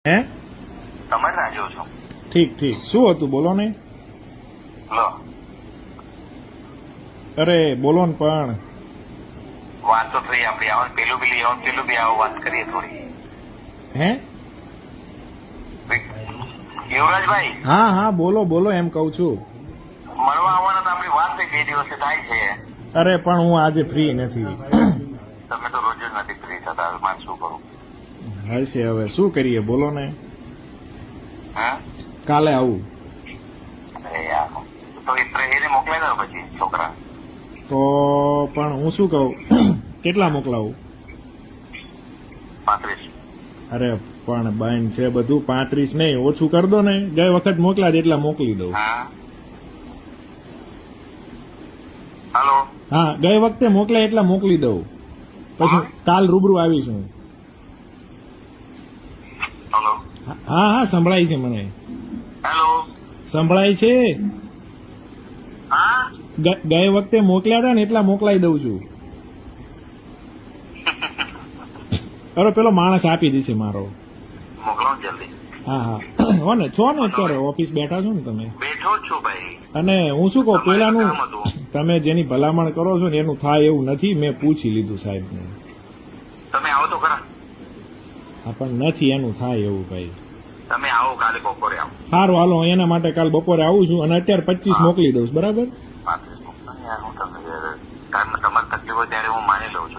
હે તમારે રાજો છો. ઠીક ઠીક શું હતું બોલો ને. લો અરે બોલો ને પણ. વાત તો થઈ આપડી. આવો પેલું બી લઈ આવો, પેલું બી આવો, વાત કરીએ થોડી. હે યુવરાજભાઈ હા હા બોલો બોલો એમ કઉ છું. મળવા આવવાના તો આપડી વાત થઈ 2 દિવસે થાય છે. અરે પણ હું આજે ફ્રી નથી. તમે તો રોજ જ નથી ફ્રી થતા. હવે મારે શું કરું? હશે હવે શું કરીએ બોલો ને. હા કાલે આવું અરે યાર, તો એને મોકલાઈ દો પછી છોકરા. તો પણ હું શું કહું કેટલા મોકલાવું. 35. અરે પણ બેન છે બધું 35 નહીં ઓછું કરી દો ને. ગઈ વખત મોકલા એટલા મોકલી દઉં. હા હાલો હા ગઈ વખતે મોકલાય એટલા મોકલી દઉં. પછી કાલ રૂબરૂ આવીશું. હાલો હા હા સંભળાય છે મને. હેલો સંભળાય છે. હા ગઈ વખતે મોકલ્યા હતા ને એટલા મોકલાઈ દઉં છું. અરે પેલો માણસ આપી દેશે મારો. મોકલો ને જલ્દી. હા હા હો ને છો ને અત્યારે ઓફિસ બેઠા છો ને તમે. બેઠો જ છું ભાઈ. અને હું શું કહું તમારે પેલાનું કામ હતું. તમે જેની ભલામણ કરો છો ને એનું થાય એવું નથી. મેં પૂછી લીધું સાહેબને. તમે આવો તો ખરા. હા પણ નથી એનું થાય એવું ભાઈ. તમે આવો કાલે બપોરે આવો. સારું હાલો એના માટે કાલ બપોરે આવું છું અને અત્યારે 25 મોકલી દઉં છું બરાબર. 35 મોકલો ને યાર. હું તમને ટાઈમ તમારી તકલીફ હોય ત્યારે હું માની લઉં છું.